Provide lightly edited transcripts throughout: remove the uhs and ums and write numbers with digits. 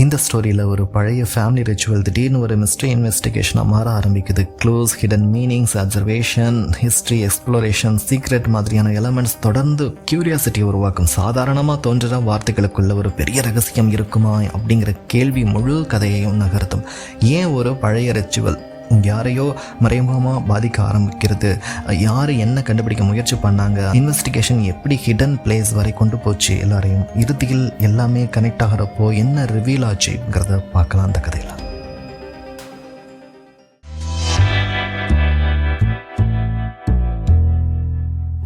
இந்த ஸ்டோரியில் ஒரு பழைய ஃபேமிலி ரிச்சுவல் திடீர்னு ஒரு மிஸ்ட்ரி இன்வெஸ்டிகேஷனாக மாற ஆரம்பிக்குது. Clues, hidden meanings, observation, history, exploration, secret மாதிரியான எலமெண்ட்ஸ் தொடர்ந்து கியூரியாசிட்டி உருவாக்கும். சாதாரணமாக தோன்ற வார்த்தைகளுக்குள்ள ஒரு பெரிய ரகசியம் இருக்குமா அப்படிங்கிற கேள்வி முழு கதையையும் நகர்த்தும். ஏன் ஒரு பழைய ரிச்சுவல் யாரையோ மறைமுகமாக பாதிக்க ஆரம்பிக்கிறது, யார் என்ன கண்டுபிடிக்க முயற்சி பண்ணாங்க, இன்வெஸ்டிகேஷன் எப்படி ஹிடன் பிளேஸ் வரை கொண்டு போச்சு எல்லாரையும், இறுதியில் எல்லாமே கனெக்ட் ஆகிறப்போ என்ன ரிவீல் ஆச்சுங்கிறத பார்க்கலாம் அந்த கதையில்.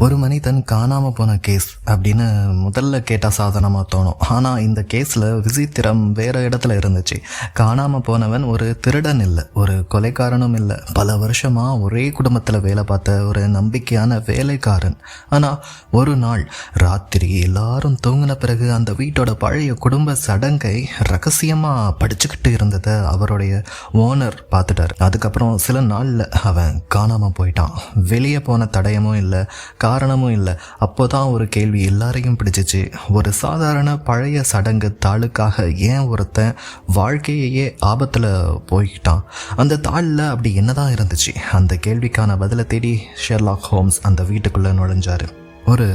ஒரு மனிதன் காணாமல் போன கேஸ் அப்படின்னு முதல்ல கேட்டால் சாதாரணமாக தோணும். ஆனால் இந்த கேஸில் விசித்திரம் வேறு இடத்துல இருந்துச்சு. காணாமல் போனவன் ஒரு திருடன் இல்லை, ஒரு கொலைக்காரனும் இல்லை, பல வருஷமாக ஒரே குடும்பத்தில் வேலை பார்த்த ஒரு நம்பிக்கையான வேலைக்காரன். ஆனால் ஒரு நாள் ராத்திரி எல்லாரும் தூங்கின பிறகு அந்த வீட்டோட பழைய குடும்ப சடங்கை ரகசியமாக படிச்சுக்கிட்டு இருந்ததை அவருடைய ஓனர் பார்த்துட்டார். அதுக்கப்புறம் சில நாளில் அவன் காணாமல் போயிட்டான். வெளியே போன தடயமும் இல்லை, காரணமும் இல்லை. அப்போதான் ஒரு கேள்வி எல்லாரையும் பிடிச்சிச்சு. ஒரு சாதாரண பழைய சடங்கு தாளுக்காக ஏன் ஒருத்தன் வாழ்க்கையே ஆபத்தில் போய்கிட்டான்? அந்த தாளில் அப்படி என்னதான் இருந்துச்சு? அந்த கேள்விக்கான பதிலை தேடி ஷெர்லாக் ஹோம்ஸ் அந்த வீட்டுக்குள்ளே நுழைஞ்சார். ஒரு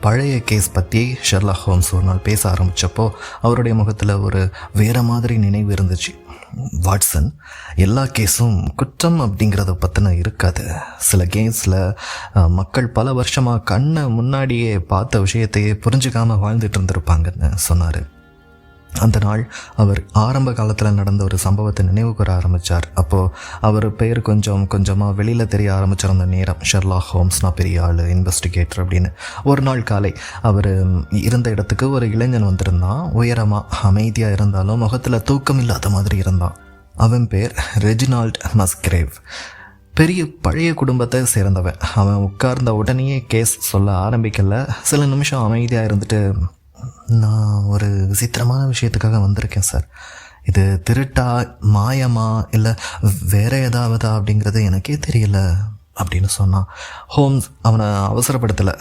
பழைய கேஸ் பற்றி ஷெர்லாக் ஹோம்ஸ் ஒரு நாள் பேச ஆரம்பித்தப்போ அவருடைய முகத்தில் ஒரு வேறு மாதிரி நினைவு இருந்துச்சு. வாட்சன், எல்லா கேஸும் குற்றம் அப்படிங்கிறத பற்றின இருக்காது. சில கேஸில் மக்கள் பல வருஷமாக கண்ணை முன்னாடியே பார்த்த விஷயத்தையே புரிஞ்சுக்காமல் வாழ்ந்துட்டு இருந்திருப்பாங்கன்னு சொன்னார். அந்த நாள் அவர் ஆரம்ப காலத்தில் நடந்த ஒரு சம்பவத்தை நினைவு கூற ஆரம்பித்தார். அப்போது அவர் பெயர் கொஞ்சமாக வெளியில் தெரிய ஆரம்பிச்சிருந்த நேரம். ஷெர்லாக் ஹோம்ஸ், நான் பெரிய ஆள், இன்வெஸ்டிகேட்டர் அப்படின்னு. ஒரு நாள் காலை அவர் இருந்த இடத்துக்கு ஒரு இளைஞன் வந்திருந்தான். உயரமாக அமைதியாக இருந்தாலும் முகத்தில் தூக்கம் இல்லாத மாதிரி இருந்தான். அவன் பேர் ரெஜினால்ட் மஸ்கிரேவ். பெரிய பழைய குடும்பத்தை சேர்ந்தவன். அவன் உட்கார்ந்த உடனேயே கேஸ் சொல்ல ஆரம்பிக்கல. சில நிமிஷம் அமைதியாக இருந்துட்டு, நான் ஒரு விசித்திரமான விஷயத்துக்காக வந்திருக்கேன் சார். இது திருட்டா, மாயமா, இல்லை வேற ஏதாவதா அப்படிங்கிறது எனக்கே தெரியல அப்படின்னு சொன்னான். ஹோம்ஸ் அவனை அவசரப்படுத்தலை.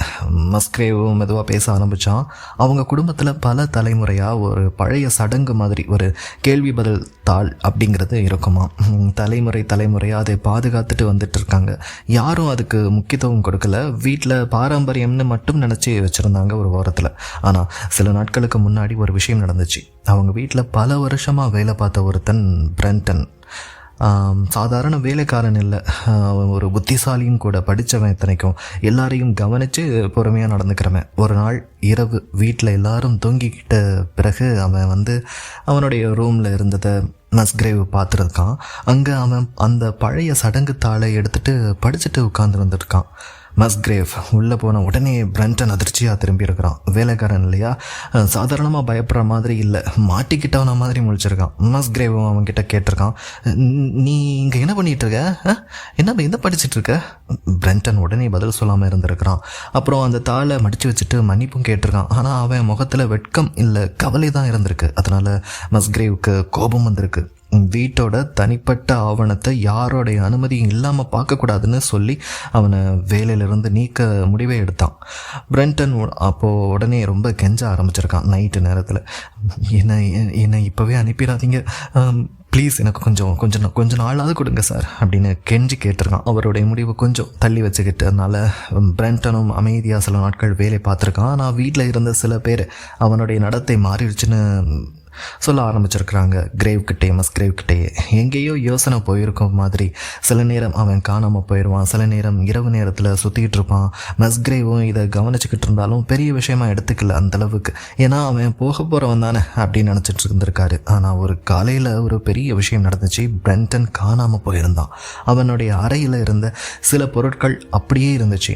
மஸ்கிரேவும் மெதுவாக பேச ஆரம்பித்தான். அவங்க குடும்பத்தில் பல தலைமுறையாக ஒரு பழைய சடங்கு மாதிரி ஒரு கேள்வி பதில் தாள் அப்படிங்கிறது இருக்குமா. தலைமுறையாக அதை பாதுகாத்துட்டு வந்துட்டு இருக்காங்க. யாரும் அதுக்கு முக்கியத்துவம் கொடுக்கல. வீட்டில் பாரம்பரியம்னு மட்டும் நினச்சி வச்சுருந்தாங்க ஒரு வாரத்தில். ஆனால் சில நாட்களுக்கு முன்னாடி ஒரு விஷயம் நடந்துச்சு. அவங்க வீட்டில் பல வருஷமாக வேலை பார்த்த ஒருத்தன், பிரெண்டன், சாதாரண வேலைக்காரன் இல்லை, அவன் ஒரு புத்திசாலியும் கூட. படித்தவன், இத்தனைக்கும் எல்லாரையும் கவனித்து பொறுமையாக நடந்துக்கிறவன். ஒரு நாள் இரவு வீட்டில் எல்லாரும் தூங்கிக்கிட்ட பிறகு அவன் அவனுடைய ரூமில் இருந்ததை மஸ்கிரேவ் பார்த்துருக்கான். அங்கே அவன் அந்த பழைய சடங்கு தாளை எடுத்துகிட்டு படிச்சுட்டு உட்கார்ந்துருந்துருக்கான். மஸ்கிரேவ் உள்ளே போன உடனே பிரெண்டன் அதிர்ச்சியாக திரும்பி இருக்கிறான். வேலைக்காரன் இல்லையா, சாதாரணமாக பயப்படுற மாதிரி இல்லை, மாட்டிக்கிட்டவன மாதிரி முழிச்சிருக்கான். மஸ்கிரேவும் அவன்கிட்ட கேட்டிருக்கான், நீ இங்கே என்ன பண்ணிகிட்டு இருக்க? என்ன படிச்சுட்டு இருக்க? பிரெண்டன் உடனே பதில் சொல்லாமல் இருந்திருக்கிறான். அப்புறம் அந்த தாளை மடித்து வச்சுட்டு மன்னிப்பும் கேட்டிருக்கான். ஆனால் அவன் முகத்தில் வெட்கம் இல்லை, கவலை தான் இருந்திருக்கு. அதனால் மஸ்கிரேவுக்கு கோபம் வந்திருக்கு. வீட்டோட தனிப்பட்ட ஆவணத்தை யாரோடைய அனுமதியும் இல்லாமல் பார்க்கக்கூடாதுன்னு சொல்லி அவனை வேலையிலிருந்து நீக்க முடிவே எடுத்தான். பிரெண்டன் அப்போது உடனே ரொம்ப கெஞ்ச ஆரம்பிச்சிருக்கான். நைட்டு நேரத்தில், என்னை இப்போவே அனுப்பிடாதீங்க ப்ளீஸ், எனக்கு கொஞ்சம் நாளாவது கொடுங்க சார் அப்படின்னு கெஞ்சி கேட்டிருக்கான். அவருடைய முடிவு கொஞ்சம் தள்ளி வச்சுக்கிட்டதுனால பிரெண்டனும் அமைதியாக சில நாட்கள் வேலை பார்த்துருக்கான். ஆனால் வீட்டில் இருந்த சில பேர் அவனுடைய நடத்தை மாறிடுச்சுன்னு சொல்ல ஆரம்பிச்சிருக்கிறாங்க. மஸ்கிரேவ்கிட்டேயே எங்கேயோ யோசனை போயிருக்கும் மாதிரி. சில நேரம் அவன் காணாமல் போயிடுவான், சில நேரம் இரவு நேரத்தில் சுற்றிக்கிட்டு இருப்பான். மஸ்கிரேவும் இதை கவனிச்சுக்கிட்டு இருந்தாலும் பெரிய விஷயமா எடுத்துக்கல அந்தளவுக்கு. ஏன்னா அவன் போக போகிறவன் தானே அப்படின்னு நினச்சிட்டு இருந்திருக்காரு. ஆனால் ஒரு காலையில் ஒரு பெரிய விஷயம் நடந்துச்சு. பிரெண்டன் காணாமல் போயிருந்தான். அவனுடைய அறையில் இருந்த சில பொருட்கள் அப்படியே இருந்துச்சு.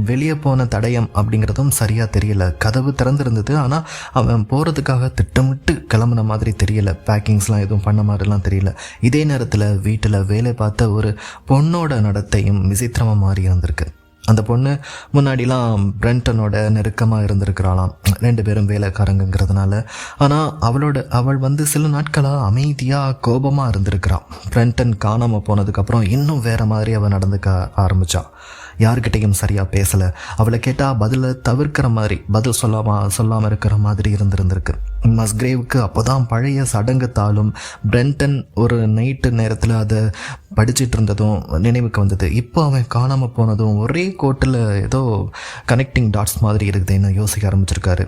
வெளியே போன தடயம் அப்படிங்கிறதும் சரியாக தெரியல. கதவு திறந்துருந்தது, ஆனால் அவன் போகிறதுக்காக திட்டமிட்டு கிளம்புன மாதிரி தெரியல. பேக்கிங்ஸ்லாம் எதுவும் பண்ண மாதிரிலாம் தெரியல. இதே நேரத்தில் வீட்டில் வேலை பார்த்த ஒரு பொண்ணோட நடத்தையும் விசித்திரமாக மாறி இருந்திருக்கு. அந்த பொண்ணு முன்னாடிலாம் பிரெண்டனோட நெருக்கமாக இருந்திருக்கிறாளாம், 2 பேரும் வேலைக்காரங்கிறதுனால. ஆனால் அவள் சில நாட்களாக அமைதியாக கோபமாக இருந்திருக்கிறான். பிரெண்டன் காணாமல் போனதுக்கப்புறம் இன்னும் வேறு மாதிரி அவள் நடந்துக்க ஆரம்பித்தான். யார்கிட்டையும் சரியாக பேசலை. அவளை கேட்டால் பதிலை தவிர்க்கிற மாதிரி, பதில் சொல்லாமல் இருக்கிற மாதிரி இருந்திருக்கு. மஸ்கிரேவுக்கு அப்போ தான் பழைய சடங்கு தாளும் பிரெண்டன் ஒரு நைட்டு நேரத்தில் அதை படிச்சுட்டு இருந்ததும் நினைவுக்கு வந்தது. இப்போ அவன் காணாமல் போனதும் ஒரே கோட்டில் ஏதோ கனெக்டிங் டாட்ஸ் மாதிரி இருக்குதுன்னு யோசிக்க ஆரம்பிச்சிருக்காரு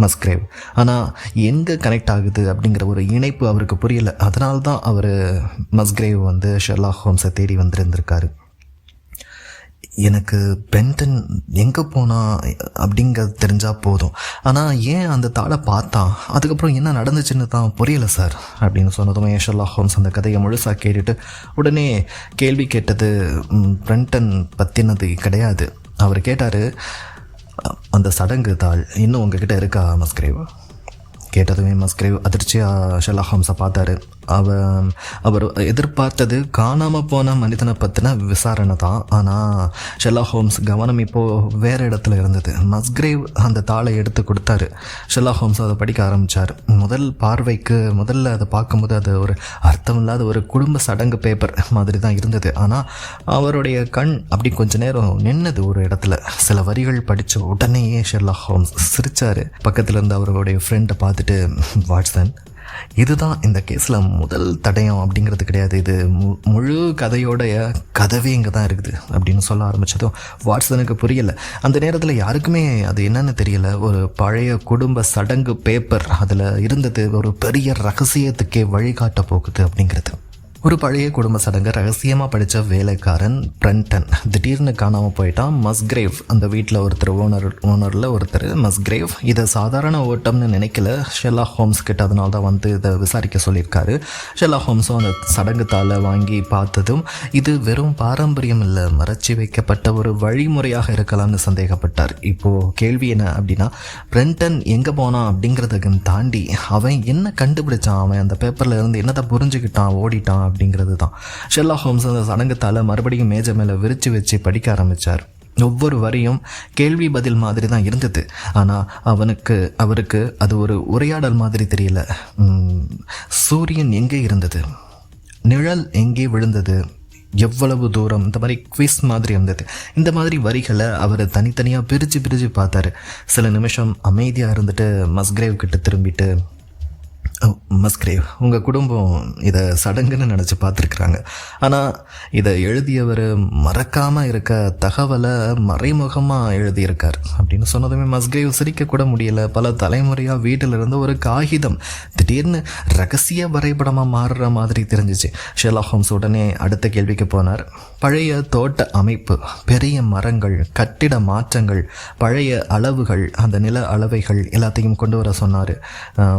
மஸ்கிரேவ். ஆனால் எங்கே கனெக்ட் ஆகுது அப்படிங்கிற ஒரு இணைப்பு அவருக்கு புரியலை. அதனால தான் அவர் மஸ்கிரேவ் வந்து ஷெர்லாக் ஹோம்ஸை தேடி வந்திருந்திருக்காரு. எனக்கு பென்டன் எங்கே போனா அப்படிங்கிறது தெரிஞ்சால் போதும், ஆனால் ஏன் அந்த தாளை பார்த்தான், அதுக்கப்புறம் என்ன நடந்துச்சுன்னு தான் புரியலை சார் அப்படின்னு சொன்னதும் ஷெர்லாக் ஹோம்ஸ் அந்த கதையை முழுசாக கேட்டுட்டு உடனே கேள்வி கேட்டது பென்டன் பற்றினது கிடையாது. அவர் கேட்டார், அந்த சடங்கு தாள் இன்னும் உங்ககிட்ட இருக்கா மஸ்கிரேவ்? கேட்டதுமே மஸ்கிரேவ் அதிர்ச்சியாக ஷெர்லாக் ஹோம்ஸை பார்த்தாரு. அவர் எதிர்பார்த்தது காணாமல் போன மனிதனை பற்றின விசாரணை தான். ஆனால் ஷெர்லாக் ஹோம்ஸ் கவனம் இப்போது வேறு இடத்துல இருந்தது. மஸ்கிரேவ் அந்த தாளை எடுத்து கொடுத்தாரு. ஷெர்லாக் ஹோம்ஸ் அதை படிக்க ஆரம்பித்தார். முதல்ல அதை பார்க்கும்போது அது ஒரு அர்த்தமில்லாத ஒரு குடும்ப சடங்கு பேப்பர் மாதிரி தான் இருந்தது. ஆனால் அவருடைய கண் அப்படி கொஞ்ச நேரம் நின்னது ஒரு இடத்துல. சில வரிகள் படித்த உடனேயே ஷெர்லாக் ஹோம்ஸ் சிரித்தார். பக்கத்தில் இருந்து அவருடைய ஃப்ரெண்டை பார்த்துட்டு, வாட்சன், இதுதான் இந்த கேஸில் முதல் தடயம் அப்படிங்கிறது கிடையாது, இது முழு கதையோடைய கதவே இங்கே தான் இருக்குது அப்படின்னு சொல்ல ஆரம்பித்ததும் வாட்சனுக்கு புரியலை. அந்த நேரத்தில் யாருக்குமே அது என்னன்னு தெரியலை. ஒரு பழைய குடும்ப சடங்கு பேப்பர் அதில் இருந்தது ஒரு பெரிய ரகசியத்துக்கே வழிகாட்ட போகுது அப்படிங்கிறது. ஒரு பழைய குடும்ப சடங்கை ரகசியமாக படித்த வேலைக்காரன் பிரெண்டன் திடீர்னு காணாமல் போயிட்டான். மஸ்கிரேவ் அந்த வீட்டில் ஒருத்தர் ஓனரில் ஒருத்தர் மஸ்கிரேவ் இதை சாதாரண ஓட்டம்னு நினைக்கல. ஷெர்லாக் ஹோம்ஸ் கிட்ட அதனால தான் வந்து இதை விசாரிக்க சொல்லியிருக்காரு. ஷெர்லாக் ஹோம்ஸும் அந்த சடங்கு தாளை வாங்கி பார்த்ததும் இது வெறும் பாரம்பரியம் இல்லை, மறைச்சி வைக்கப்பட்ட ஒரு வழிமுறையாக இருக்கலாம்னு சந்தேகப்பட்டார். இப்போது கேள்வி என்ன அப்படின்னா, பிரெண்டன் எங்கே போனான் அப்படிங்கிறதுக்கு தாண்டி அவன் என்ன கண்டுபிடிச்சான், அவன் அந்த பேப்பரில் இருந்து என்னத்தை புரிஞ்சுக்கிட்டான், ஓடிட்டான் அப்படிங்கிறது தான். ஷெர்லாக் ஹோம்ஸ் அந்த சடங்குத்தால மறுபடியும் மேஜை மேலே விரித்து வச்சு படிக்க ஆரம்பித்தார். ஒவ்வொரு வரியும் கேள்வி பதில் மாதிரி தான் இருந்தது. ஆனால் அவருக்கு அது ஒரு உரையாடல் மாதிரி தெரியல. சூரியன் எங்கே இருந்தது, நிழல் எங்கே விழுந்தது, எவ்வளவு தூரம், இந்த மாதிரி குவிஸ் மாதிரி இருந்தது. இந்த மாதிரி வரிகளை அவர் தனித்தனியாக பிரித்து பார்த்தாரு. சில நிமிஷம் அமைதியாக இருந்துட்டு மஸ்கிரேவ் கிட்ட திரும்பிட்டு, மஸ்கிரேவ், உங்கள் குடும்பம் இதை சடங்குன்னு நினச்சி பார்த்துருக்குறாங்க, ஆனால் இதை எழுதியவர் மறக்காமல் இருக்க தகவலை மறைமுகமாக எழுதியிருக்கார் அப்படின்னு சொன்னதுமே மஸ்கிரேவ் சிரிக்கக்கூட முடியலை. பல தலைமுறையாக வீட்டில் இருந்து ஒரு காகிதம் திடீர்னு ரகசிய வரைபடமாக மாறுற மாதிரி தெரிஞ்சிச்சு. ஷெர்லாக் ஹோம்ஸ் உடனே அடுத்த கேள்விக்கு போனார். பழைய தோட்ட அமைப்பு, பெரிய மரங்கள், கட்டிட மாற்றங்கள், பழைய அளவுகள், அந்த நில அளவைகள் எல்லாத்தையும் கொண்டு வர சொன்னார்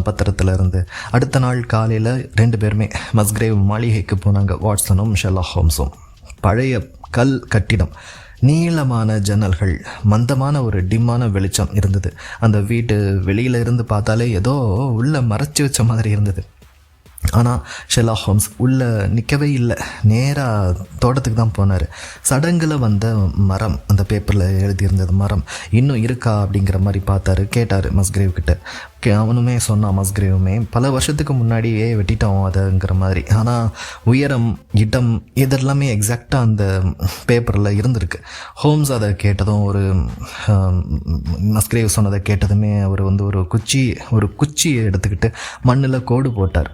பத்திரத்தில் இருந்து. அடுத்த நாள் காலையில் 2 பேருமே மஸ்கிரேவ் மாளிகைக்கு போனாங்க, வாட்சனும் ஷெர்லாக் ஹோம்ஸும். பழைய கல் கட்டிடம், நீளமான ஜன்னல்கள், மந்தமான ஒரு டிம்மான வெளிச்சம் இருந்தது. அந்த வீட்டு வெளியில் இருந்து பார்த்தாலே ஏதோ உள்ளே மறைச்சி வச்ச மாதிரி இருந்தது. ஆனால் ஷெர்லாக் ஹோம்ஸ் உள்ளே நிற்கவே இல்லை, நேராக தோட்டத்துக்கு தான் போனார். சடங்கில் வந்த மரம், அந்த பேப்பரில் எழுதியிருந்தது மரம் இன்னும் இருக்கா அப்படிங்கிற மாதிரி பார்த்தாரு. கேட்டார் மஸ்கிரேவ் கிட்ட. அவனுமே சொன்னான், மஸ்கிரேவுமே, பல வருஷத்துக்கு முன்னாடியே வெட்டிட்டோம் அதுங்கிற மாதிரி. ஆனால் உயரம், இடம் இதெல்லாமே எக்ஸாக்டாக அந்த பேப்பரில் இருந்திருக்கு. ஹோம்ஸ் அதை கேட்டதும், மஸ்கிரேவ் சொன்னதை கேட்டதுமே அவர் வந்து ஒரு குச்சியை எடுத்துக்கிட்டு மண்ணில் கோடு போட்டார்.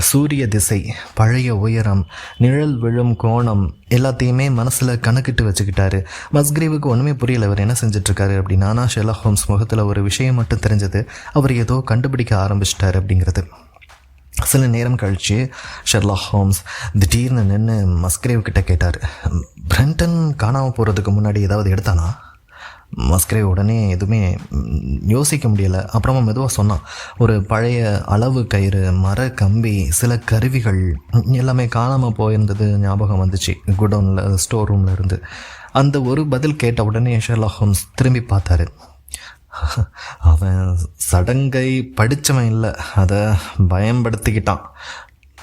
சூரிய திசை, பழைய உயரம், நிழல் விழும் கோணம் எல்லாத்தையுமே மனசில் கணக்கிட்டு வச்சுக்கிட்டாரு. மஸ்கிரேவுக்கு ஒன்றுமே புரியல அவர் என்ன செஞ்சிட்ருக்காரு அப்படின்னு. ஆனால் ஷெர்லாக் ஹோம்ஸ் முகத்தில் ஒரு விஷயம் மட்டும் தெரிஞ்சது, அவர் ஏதோ கண்டுபிடிக்க ஆரம்பிச்சிட்டார் அப்படிங்கிறது. சில நேரம் கழித்து ஷெர்லாக் ஹோம்ஸ் திடீர்னு நின்று மஸ்கிரேவ் கிட்ட கேட்டார், பிரெண்டன் காணாமல் போகிறதுக்கு முன்னாடி ஏதாவது எடுத்தானா? மஸ்கிரேவ் உடனே எதுவுமே யோசிக்க முடியலை. அப்புறமா மெதுவாக சொன்னான், ஒரு பழைய அளவு கயிறு, மர கம்பி, சில கருவிகள் எல்லாமே காணாமல் போயிருந்தது ஞாபகம் வந்துச்சு குடோனில், ஸ்டோர் ரூமில் இருந்து. அந்த ஒரு பதில் கேட்ட உடனே ஷெர்லாக் ஹோம்ஸ் திரும்பி பார்த்தாரு. அவன் சடங்கை படித்தவன் இல்லை, அதை பயன்படுத்திக்கிட்டான்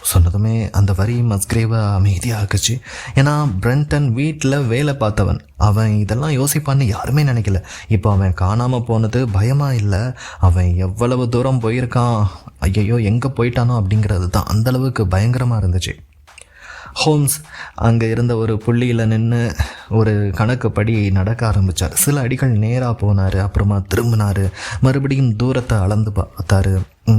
சொன்னதுமே அந்த வரி மஸ்கிரேவை அமைதியாகிச்சு. ஏன்னா பிரெண்டன் வீட்டில் வேலை பார்த்தவன், அவன் இதெல்லாம் யோசிப்பான்னு யாருமே நினைக்கல. இப்போ அவன் காணாமல் போனது பயமாக இல்லை, அவன் எவ்வளவு தூரம் போயிருக்கான், ஐயையோ எங்கே போயிட்டானோ அப்படிங்கிறது தான் அந்தளவுக்கு பயங்கரமாக இருந்துச்சு. ஹோம்ஸ் அங்கே இருந்த ஒரு புள்ளியில் நின்று ஒரு கணக்குப்படி நடக்க ஆரம்பித்தார். சில அடிகள் நேராக போனார், அப்புறமா திரும்பினார், மறுபடியும் தூரத்தை அளந்து பார்த்தாரு.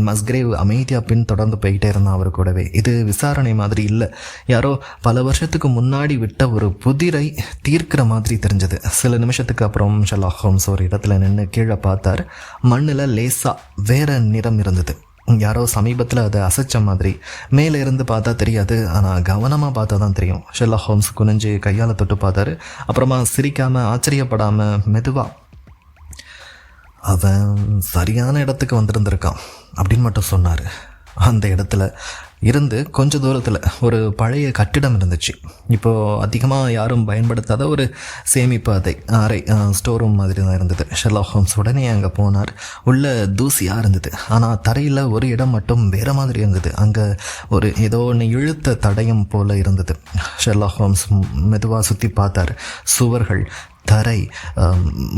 மஸ்கிரேவ் அமைதியாக பின் தொடர்ந்து போய்கிட்டே இருந்தான் அவர் கூடவே. இது விசாரணை மாதிரி இல்லை, யாரோ பல வருஷத்துக்கு முன்னாடி விட்ட ஒரு புதிரை தீர்க்கிற மாதிரி தெரிஞ்சது. சில நிமிஷத்துக்கு அப்புறம் ஷெர்லாக் ஹோம்ஸ் ஒரு இடத்துல நின்று கீழே பார்த்தார். மண்ணில் லேசாக வேற நிறம் இருந்தது. யாரோ சமீபத்தில் அதை அசைச்ச மாதிரி. மேலே இருந்து பார்த்தா தெரியாது, ஆனால் கவனமாக பார்த்தா தான் தெரியும். ஷெர்லாக் ஹோம்ஸ் குனிஞ்சு கையால் தொட்டு பார்த்தாரு. அப்புறமா சிரிக்காமல் ஆச்சரியப்படாமல் மெதுவாக, அவன் சரியான இடத்துக்கு வந்திருந்திருக்கான் அப்படின்னு மட்டும் சொன்னார். அந்த இடத்துல இருந்து கொஞ்ச தூரத்தில் ஒரு பழைய கட்டிடம் இருந்துச்சு. இப்போது அதிகமாக யாரும் பயன்படுத்தாத ஒரு சேமிப்பு அறை ஸ்டோர் ரூம் மாதிரி தான் இருந்தது. ஷெர்லாக் ஹோம்ஸ் உடனே அங்கே போனார். உள்ள தூசியாக இருந்தது, ஆனால் தரையில் ஒரு இடம் மட்டும் வேறு மாதிரி இருந்தது. அங்கே ஒரு ஏதோ ஒன்று இழுத்த தடயம் போல் இருந்தது. ஷெர்லாக் ஹோம்ஸ் மெதுவாக சுற்றி பார்த்தார். சுவர்கள், தரை,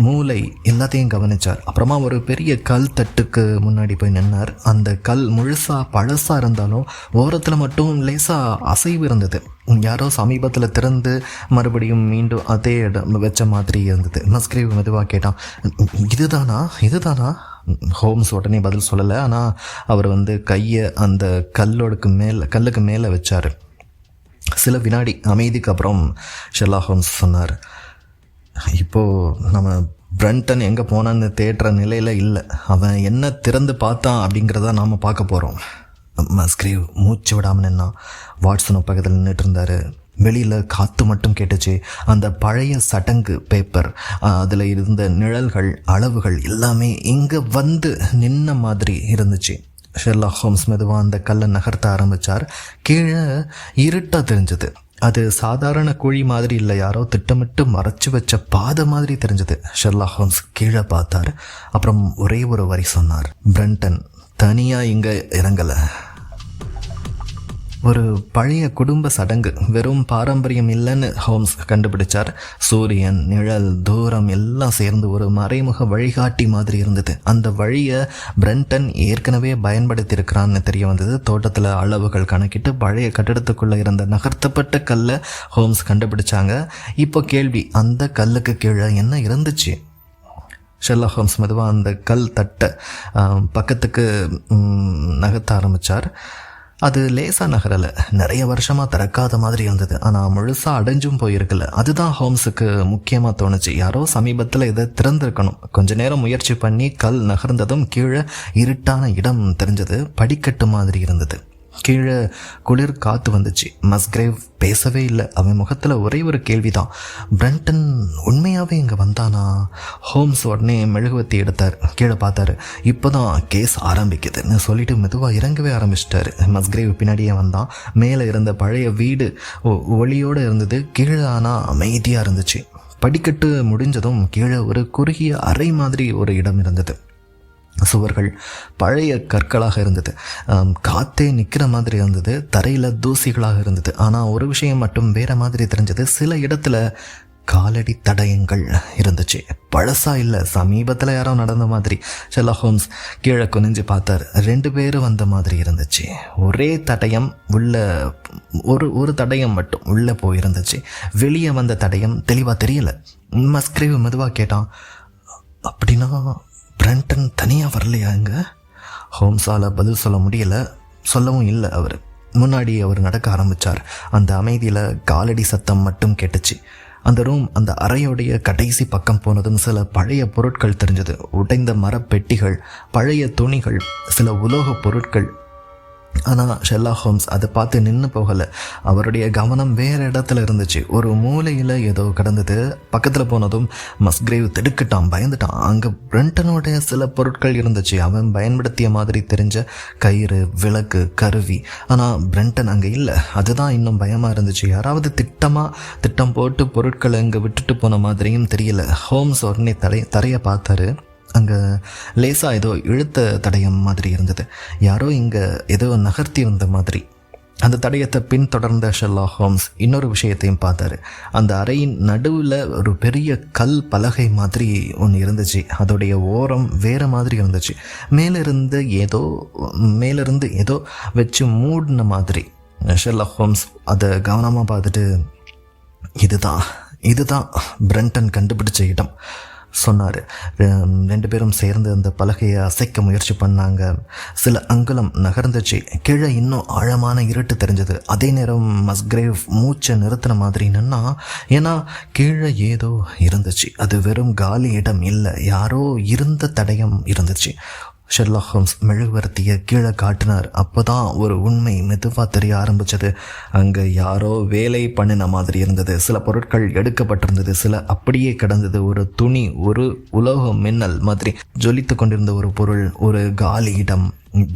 மூளை எல்லாத்தையும் கவனித்தார். அப்புறமா ஒரு பெரிய கல் தட்டுக்கு முன்னாடி போய் நின்னார். அந்த கல் முழுசாக பழசாக இருந்தாலும் ஓரத்தில் மட்டும் லேசாக அசைவு இருந்தது. யாரோ சமீபத்தில் திறந்து மறுபடியும் மீண்டும் அதே இடம் வச்ச மாதிரி இருந்தது. மஸ்கிரேவ் மெதுவாக கேட்டான், இதுதானா? ஹோம்ஸ் உடனே பதில் சொல்லலை, ஆனால் அவர் கையை அந்த கல்லுக்கு மேலே வச்சார். சில வினாடி அமைதிக்கு அப்புறம் ஷெர்லாக் ஹோம்ஸ் சொன்னார், இப்போது நம்ம பிரண்டன் எங்கே போனான்னு தேடுற நிலையில் இல்லை, அவன் என்ன திறந்து பார்த்தான் அப்படிங்கிறத நாம் பார்க்க போகிறோம். மஸ்கிரேவ் மூச்சு விடாமல் நின்னா. வாட்சன் பக்கத்தில் நின்றுட்டு இருந்தார். வெளியில் காற்று மட்டும் கேட்டுச்சு. அந்த பழைய சடங்கு பேப்பர், அதில் இருந்த நிழல்கள், அளவுகள் எல்லாமே இங்கே நின்ன மாதிரி இருந்துச்சு. ஷெர்லாக் ஹோம்ஸ் மெதுவாக அந்த கல்லை நகர்த்த ஆரம்பித்தார். கீழே இருட்டாக தெரிஞ்சது. அது சாதாரண குழி மாதிரி இல்லை, யாரோ திட்டமிட்டு மறைச்சு வச்ச பாதை மாதிரி தெரிஞ்சது. ஷெர்லாக் ஹோம்ஸ் கீழே பார்த்தார். அப்புறம் ஒரே ஒரு வரி சொன்னார், பிரண்டன் தனியாக இங்கே இறங்கலை. ஒரு பழைய குடும்ப சடங்கு, வெறும் பாரம்பரியம் இல்லைன்னு ஹோம்ஸ் கண்டுபிடிச்சார். சூரியன், நிழல், தூரம் எல்லாம் சேர்ந்து ஒரு மறைமுக வழிகாட்டி மாதிரி இருந்தது. அந்த வழியை பிரண்டன் ஏற்கனவே பயன்படுத்தியிருக்கிறான்னு தெரிய வந்தது. தோட்டத்தில் அளவுகள் கணக்கிட்டு பழைய கட்டிடத்துக்குள்ளே இருந்த நகர்த்தப்பட்ட கல்லை ஹோம்ஸ் கண்டுபிடிச்சாங்க. இப்போ கேள்வி, அந்த கல்லுக்கு கீழே என்ன இருந்துச்சு? ஷெர்லாக் ஹோம்ஸ் மெதுவாக அந்த கல் தட்டை பக்கத்துக்கு நகர்த்த ஆரம்பித்தார். அது லேசாக நகரலை, நிறைய வருஷமாக திறக்காத மாதிரி இருந்தது, ஆனால் முழுசாக அடைஞ்சும் போயிருக்கல. அதுதான் ஹோம்ஸுக்கு முக்கியமாக தோணுச்சு. யாரோ சமீபத்தில் இதை திறந்திருக்கணும். கொஞ்ச நேரம் முயற்சி பண்ணி கல் நகர்ந்ததும் கீழே இருட்டான இடம் தெரிஞ்சது. படிக்கட்டு மாதிரி இருந்தது. கீழே குளிர் காற்று வந்துச்சு. மஸ்கிரேவ் பேசவே இல்லை. அவன் முகத்தில் ஒரே ஒரு கேள்வி தான், பிரண்டன் உண்மையாகவே இங்கே வந்தானா? ஹோம்ஸ் உடனே மெழுகுவத்தி எடுத்தார். கீழே பார்த்தாரு. இப்போ தான் கேஸ் ஆரம்பிக்குதுன்னு சொல்லிட்டு மெதுவாக இறங்கவே ஆரம்பிச்சிட்டாரு. மஸ்கிரேவ் பின்னாடியே வந்தான். மேலே இருந்த பழைய வீடு ஒளியோடு இருந்தது. கீழே ஆனால் அமைதியாக இருந்துச்சு. படிக்கட்டு முடிஞ்சதும் கீழே ஒரு குறுகிய அறை மாதிரி ஒரு இடம் இருந்தது. சுவர்கள் பழைய கற்களாக இருந்தது. காற்றே நிற்கிற மாதிரி இருந்தது. தரையில் தூசிகளாக இருந்தது. ஆனால் ஒரு விஷயம் மட்டும் வேறு மாதிரி தெரிஞ்சது. சில இடத்துல காலடி தடயங்கள் இருந்துச்சு. பழசா இல்லை, சமீபத்தில் யாரோ நடந்த மாதிரி. ஷெர்லாக் ஹோம்ஸ் கீழே குனிஞ்சு பார்த்தார். 2 பேரும் வந்த மாதிரி இருந்துச்சு. ஒரே தடயம் உள்ள, ஒரு தடயம் மட்டும் உள்ளே போயிருந்துச்சு. வெளியே வந்த தடயம் தெளிவாக தெரியல. மஸ்கிரேவ் மெதுவாக கேட்டான், அப்படின்னா பிரண்டன் தனியாக வரலையா இங்கே? ஹோம்ஸால் பதில் சொல்ல முடியலை, சொல்லவும் இல்லை. முன்னாடி அவர் நடக்க ஆரம்பித்தார். அந்த அமைதியில் காலடி சத்தம் மட்டும் கேட்டுச்சு. அந்த ரூம், அந்த அறையோடைய கடைசி பக்கம் போனதும் சில பழைய பொருட்கள் தெரிஞ்சது. உடைந்த மரப்பெட்டிகள், பழைய துணிகள், சில உலோக பொருட்கள். ஆனால் ஷெர்லாக் ஹோம்ஸ் அதை பார்த்து நின்று போகலை. அவருடைய கவனம் வேறு இடத்துல இருந்துச்சு. ஒரு மூலையில் ஏதோ கிடந்தது. பக்கத்தில் போனதும் மஸ்கிரேவ் திடுக்கிட்டான், பயந்துட்டான். அங்கே பிரண்டனுடைய சில பொருட்கள் இருந்துச்சு. அவன் பயன்படுத்திய மாதிரி தெரிஞ்ச கயிறு, விளக்கு, கருவி. ஆனால் பிரண்டன் அங்கே இல்லை. அதுதான் இன்னும் பயமாக இருந்துச்சு. யாராவது திட்டம் போட்டு பொருட்களை அங்கே விட்டுட்டு போன மாதிரியும் தெரியல. ஹோம்ஸ் உடனே தரையை பார்த்தாரு. அங்கே லேசாக ஏதோ இழுத்த தடயம் மாதிரி இருந்தது. யாரோ இங்கே ஏதோ நகர்த்தி இருந்த மாதிரி. அந்த தடயத்தை பின்தொடர்ந்த ஷெர்லாக் ஹோம்ஸ் இன்னொரு விஷயத்தையும் பார்த்தாரு. அந்த அறையின் நடுவில் ஒரு பெரிய கல் பலகை மாதிரி ஒன்று இருந்துச்சு. அதோடைய ஓரம் வேறு மாதிரி இருந்துச்சு. மேலிருந்து ஏதோ வச்சு மூடின மாதிரி. ஷெர்லாக் ஹோம்ஸ் அதை கவனமாக பார்த்துட்டு, இதுதான் இதுதான் பிரண்டன் கண்டுபிடிச்ச இடம் சொன்னார். 2 பேரும் சேர்ந்து அந்த பலகையை அசைக்க முயற்சி பண்ணாங்க. சில அங்குலம் நகர்ந்துச்சு. கீழே இன்னும் ஆழமான இருட்டு தெரிஞ்சது. அதே நேரம் மஸ்கிரேவ் மூச்சை நிறுத்தின மாதிரி நின்னா, ஏன்னா கீழே ஏதோ இருந்துச்சு. அது வெறும் காலி இடம் இல்லை, யாரோ இருந்த தடயம் இருந்துச்சு. ஷெர்லாக் ஹோம்ஸ் மெழுகுவர்த்தியை கீழே காட்டினார். அப்போ தான் ஒரு உண்மை மெதுவாக தெரிய ஆரம்பித்தது. அங்கே யாரோ வேலை பண்ணின மாதிரி இருந்தது. சில பொருட்கள் எடுக்கப்பட்டிருந்தது, சில அப்படியே கிடந்தது. ஒரு துணி, ஒரு உலோக மின்னல் மாதிரி ஜொலித்து கொண்டிருந்த ஒரு பொருள், ஒரு காலி இடம்.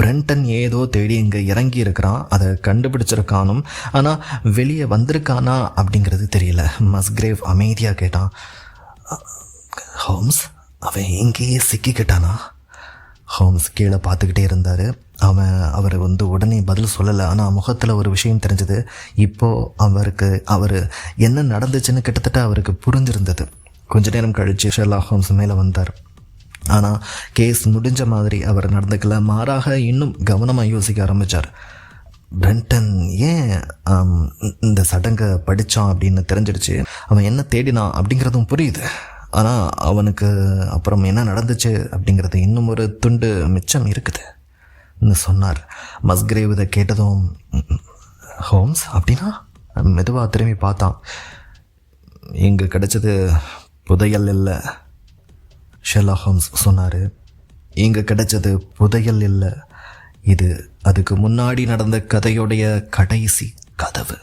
பிரண்டன் ஏதோ தேடி இங்கே இறங்கி இருக்கிறான், அதை கண்டுபிடிச்சிருக்கானும். ஆனால் வெளியே வந்திருக்கானா அப்படிங்கிறது தெரியல. மஸ்கிரேவ் அமைதியாக கேட்டான், ஹோம்ஸ் அவன் எங்கேயே சிக்கிக்கிட்டானா? ஹோம்ஸ் கீழே பார்த்துக்கிட்டே இருந்தார். அவர் உடனே பதில் சொல்லலை. ஆனால் முகத்தில் ஒரு விஷயம் தெரிஞ்சது. இப்போது அவர் என்ன நடந்துச்சுன்னு கிட்டத்தட்ட அவருக்கு புரிஞ்சிருந்தது. கொஞ்ச நேரம் கழித்து ஷெர்லாக் ஹோம்ஸ் மேலே வந்தார். ஆனால் கேஸ் முடிஞ்ச மாதிரி அவர் நடந்துக்கல. மாறாக இன்னும் கவனமாக யோசிக்க ஆரம்பித்தார். பிரண்டன் ஏன் இந்த சடங்கை படித்தான் அப்படின்னு தெரிஞ்சிடுச்சு. அவன் என்ன தேடினான் அப்படிங்கிறதும் புரியுது. ஆனால் அவனுக்கு அப்புறம் என்ன நடந்துச்சு அப்படிங்கிறது இன்னும் ஒரு துண்டு மிச்சம் இருக்குதுன்னு சொன்னார். மஸ்கிரேவ் இதை கேட்டதும், ஹோம்ஸ் அப்படின்னா? மெதுவாக திரும்பி பார்த்தான். இங்கே கிடைச்சது புதையல் இல்லை, ஷெர்லாக் ஹோம்ஸ் சொன்னார். இங்கே கிடைச்சது புதையல் இல்லை, இது அதுக்கு முன்னாடி நடந்த கதையுடைய கடைசி கதவு.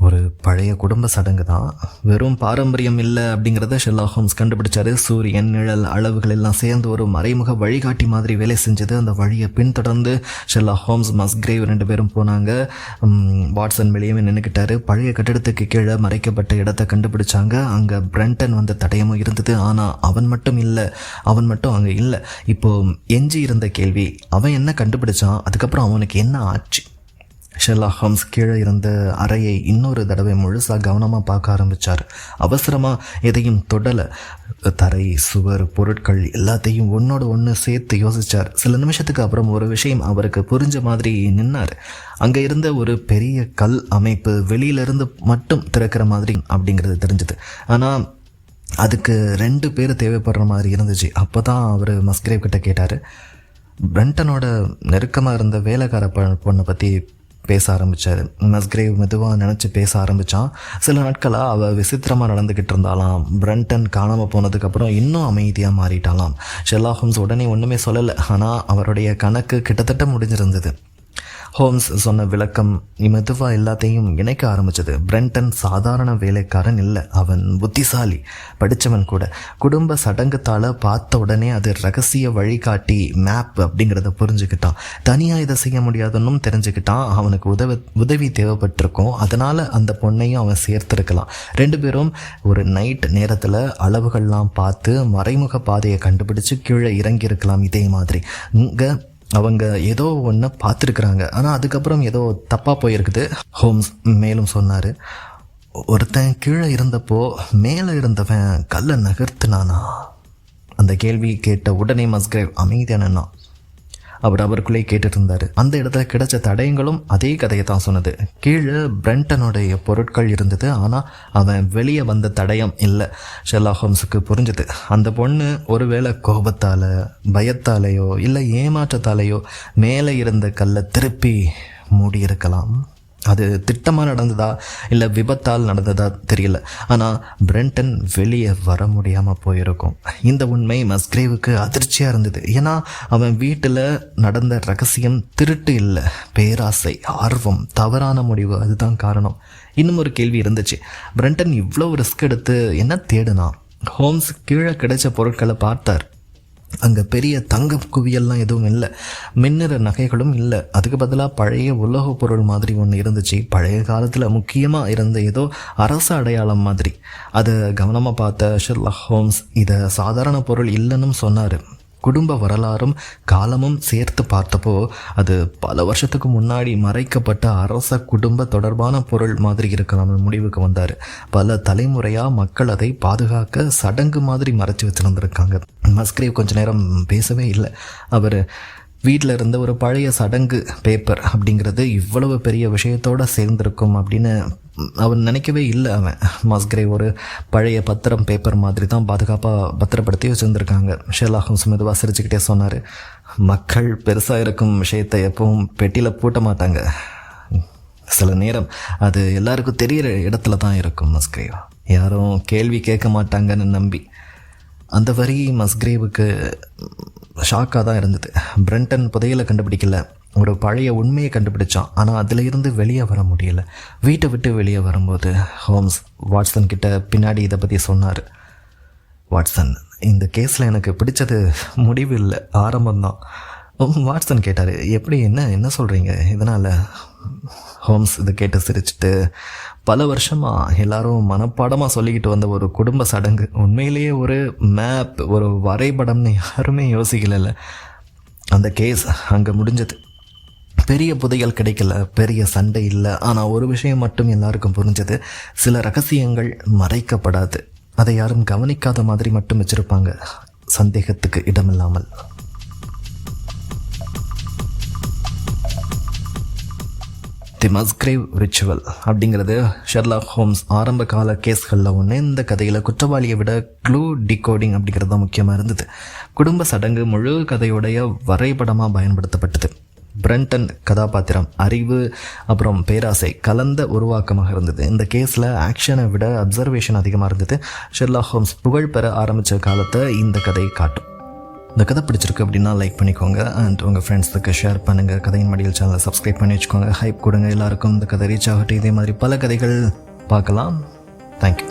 ஒரு பழைய குடும்ப சடங்கு தான், வெறும் பாரம்பரியம் இல்லை அப்படிங்கிறத ஷெர்லாக் ஹோம்ஸ் கண்டுபிடிச்சாரு. சூரியன், நிழல், அளவுகள் எல்லாம் சேர்ந்து ஒரு மறைமுக வழிகாட்டி மாதிரி வேலை செஞ்சது. அந்த வழியை பின்தொடர்ந்து ஷெர்லாக் ஹோம்ஸ், மஸ்கிரேவ் 2 பேரும் போனாங்க. வாட்சன் வெளியே நின்றுக்கிட்டாரு. பழைய கட்டிடத்துக்கு கீழே மறைக்கப்பட்ட இடத்தை கண்டுபிடிச்சாங்க. அங்கே பிரண்டன் வந்த தடயமும் இருந்தது. ஆனால் அவன் மட்டும் அங்கே இல்லை. இப்போது எஞ்சி இருந்த கேள்வி, அவன் என்ன கண்டுபிடிச்சான், அதுக்கப்புறம் அவனுக்கு என்ன ஆச்சு? ஷெர்லாக் ஹோம்ஸ் கீழே இருந்த அறையை இன்னொரு தடவை முழுசாக கவனமாக பார்க்க ஆரம்பித்தார். அவசரமாக எதையும் தொடலை. தரை, சுவர், பொருட்கள் எல்லாத்தையும் ஒன்றோடு ஒன்று சேர்த்து யோசித்தார். சில நிமிஷத்துக்கு அப்புறம் ஒரு விஷயம் அவருக்கு புரிஞ்ச மாதிரி நின்னார். அங்கே இருந்த ஒரு பெரிய கல் அமைப்பு வெளியிலிருந்து மட்டும் திறக்கிற மாதிரி அப்படிங்கிறது தெரிஞ்சுது. ஆனால் அதுக்கு 2 பேர் தேவைப்படுற மாதிரி இருந்துச்சு. அப்போ தான் அவர் மஸ்கிரேவ் கிட்ட கேட்டார், பிரண்டனோட நெருக்கமாக இருந்த வேலைக்கார பொண்ணை பற்றி பேச ஆரம்பித்தார். மஸ்கிரேவ் மெதுவாக நினச்சி பேச ஆரம்பித்தான். சில நாட்களாக அவள் விசித்திரமாக நடந்துக்கிட்டு இருந்தாலாம். பிரண்டன் காணாமல் போனதுக்கப்புறம் இன்னும் அமைதியாக மாறிட்டாலாம். ஷெர்லாக் ஹோம்ஸ் உடனே ஒன்றுமே சொல்லலை. ஆனால் அவருடைய கணக்கு கிட்டத்தட்ட முடிஞ்சிருந்தது. ஹோம்ஸ் சொன்ன விளக்கம் மெதுவாக எல்லாத்தையும் இணைக்க ஆரம்பிச்சது. பிரண்டன் சாதாரண வேலைக்காரன் இல்லை, அவன் புத்திசாலி, படித்தவன் கூட. குடும்ப சடங்குத்தால் பார்த்த உடனே அது ரகசிய வழிகாட்டி, மேப் அப்படிங்கிறத புரிஞ்சுக்கிட்டான். தனியாக இதை செய்ய முடியாதுன்னு தெரிஞ்சுக்கிட்டான். அவனுக்கு உதவி தேவைப்பட்டிருக்கும். அதனால் அந்த பொண்ணையும் அவன் சேர்த்துருக்கலாம். 2 பேரும் ஒரு நைட் நேரத்தில் அளவுகள்லாம் பார்த்து மறைமுக பாதையை கண்டுபிடிச்சு கீழே இறங்கியிருக்கலாம். இதே மாதிரி இங்கே அவங்க ஏதோ ஒன்று பார்த்துருக்குறாங்க. ஆனால் அதுக்கப்புறம் ஏதோ தப்பாக போயிருக்குது. ஹோம்ஸ் மேலும் சொன்னார், ஒருத்தன் கீழே இருந்தப்போ மேலே இருந்தவன் கல்லை நகர்த்தினானா? அந்த கேள்வி கேட்ட உடனே மஸ்கிரேவ் அமைதியானா. அவருக்குள்ளே கேட்டுட்டு இருந்தார். அந்த இடத்துல கிடைச்ச தடயங்களும் அதே கதையை தான் சொன்னது. கீழே பிரண்டனுடைய பொருட்கள் இருந்தது, ஆனால் அவன் வெளியே வந்த தடயம் இல்லை. ஷெர்லாக் ஹோம்ஸுக்கு புரிஞ்சது, அந்த பொண்ணு ஒருவேளை கோபத்தால், பயத்தாலேயோ இல்லை ஏமாற்றத்தாலேயோ மேலே இருந்த கல்லை திருப்பி மூடியிருக்கலாம். அது திட்டமாக நடந்ததா இல்லை விபத்தால் நடந்ததா தெரியல. ஆனால் பிரண்டன் வெளியே வர முடியாமல் போயிருக்கும். இந்த உண்மை மஸ்கிரேவுக்கு அதிர்ச்சியாக இருந்தது. ஏன்னா அவன் வீட்டில் நடந்த ரகசியம் திருட்டு இல்லை, பேராசை, ஆர்வம், தவறான முடிவு, அதுதான் காரணம். இன்னும் ஒரு கேள்வி இருந்துச்சு, பிரண்டன் இவ்வளோ ரிஸ்க் எடுத்து என்ன தேடினான்? ஹோம்ஸ் கீழே கிடைச்ச பொருட்களை பார்த்தார். அங்கே பெரிய தங்க குவியல்லாம் எதுவும் இல்லை, மின்னிற நகைகளும் இல்லை. அதுக்கு பதிலாக பழைய உலோக பொருள் மாதிரி ஒன்று இருந்துச்சு. பழைய காலத்தில் முக்கியமாக இருந்த ஏதோ அரச அடையாளம் மாதிரி. அதை கவனமாக பார்த்த ஷெர்லாக் ஹோம்ஸ் இதை சாதாரண பொருள் இல்லைன்னு சொன்னார். குடும்ப வரலாறும் காலமும் சேர்த்து பார்த்தப்போ அது பல வருஷத்துக்கு முன்னாடி மறைக்கப்பட்ட அரச குடும்ப தொடர்பான பொருள் மாதிரி இருக்கலாம்னு முடிவுக்கு வந்தார். பல தலைமுறையாக மக்கள் அதை பாதுகாக்க சடங்கு மாதிரி மறைச்சி வச்சுருந்துருக்காங்க. மஸ்கிரேவ் கொஞ்ச நேரம் பேசவே இல்லை. அவர் வீட்டில் இருந்த ஒரு பழைய சடங்கு பேப்பர் அப்படிங்கிறது இவ்வளவு பெரிய விஷயத்தோடு சேர்ந்திருக்கும் அப்படின்னு அவன் நினைக்கவே இல்லை. அவன் மஸ்கிரேவ் ஒரு பழைய பத்திரம் பேப்பர் மாதிரி தான் பாதுகாப்பாக பத்திரப்படுத்தி வச்சுருந்துருக்காங்க. ஷெர்லாக் ஹோம்ஸ் மெதுவாக சிரிச்சுக்கிட்டே சொன்னார், மக்கள் பெருசாக இருக்கும் விஷயத்தை எப்பவும் பெட்டியில் பூட்ட மாட்டாங்க. சில நேரம் அது எல்லாருக்கும் தெரிகிற இடத்துல தான் இருக்கும் மஸ்கிரேவ், யாரும் கேள்வி கேட்க மாட்டாங்கன்னு நம்பி. அந்த வரி மஸ்கிரேவுக்கு ஷாக்காக தான் இருந்தது. பிரெண்டன் புதையலை கண்டுபிடிக்கல, ஒரு பழைய உண்மையை கண்டுபிடிச்சான். ஆனால் அதில் இருந்து வெளியே வர முடியல. வீட்டை விட்டு வெளியே வரும்போது ஹோம்ஸ் வாட்சன் கிட்ட பின்னாடி இதை பற்றி சொன்னார். வாட்சன், இந்த கேஸில் எனக்கு பிடிச்சது முடிவு இல்லை, ஆரம்பம்தான். வாட்சன் கேட்டார், எப்படி, என்ன சொல்கிறீங்க இதனால்? ஹோம்ஸ் இதை கேட்டு சிரிச்சுட்டு, பல வருஷமாக எல்லாரும் மனப்பாடமாக சொல்லிக்கிட்டு வந்த ஒரு குடும்ப சடங்கு உண்மையிலேயே ஒரு மேப், ஒரு வரைபடம்னு யாருமே யோசிக்கல. அந்த கேஸ் அங்கே முடிஞ்சது. பெரிய புதையல் கிடைக்கல, பெரிய சண்டை இல்லை. ஆனால் ஒரு விஷயம் மட்டும் எல்லாருக்கும் புரிஞ்சது, சில ரகசியங்கள் மறைக்கப்படாது, அதை யாரும் கவனிக்காத மாதிரி மட்டும் வச்சுருப்பாங்க, சந்தேகத்துக்கு இடமில்லாமல். தி மஸ்கிரேவ் ரிச்சுவல் அப்படிங்கிறது ஷெர்லாக் ஹோம்ஸ் ஆரம்ப கால கேஸ்களில் ஒன்று. இந்த கதையில் குற்றவாளியை விட க்ளூ டிகோடிங் அப்படிங்கிறது தான் முக்கியமாக இருந்தது. குடும்ப சடங்கு முழு கதையுடைய வரைபடமாக பயன்படுத்தப்பட்டது. பிரெண்டன் கதாபாத்திரம் அறிவு அப்புறம் பேராசை கலந்த உருவாக்கமாக இருந்தது. இந்த கேஸில் ஆக்ஷனை விட அப்சர்வேஷன் அதிகமாக இருந்தது. ஷெர்லாக் ஹோம்ஸ் புகழ் பெற ஆரம்பித்த காலத்தை இந்த கதை காட்டும். இந்த கதை பிடிச்சிருக்கு அப்படின்னா லைக் பண்ணிக்கோங்க, அண்ட் உங்கள் ஃப்ரெண்ட்ஸுக்கு ஷேர் பண்ணுங்கள். கதையின் மடியில் சேனலை சப்ஸ்கிரைப் பண்ணி வச்சுக்கோங்க. ஹைப் கொடுங்க. எல்லாருக்கும் இந்த கதை ரீச் ஆகட்டும். இதே மாதிரி பல கதைகள் பார்க்கலாம். தேங்க்யூ.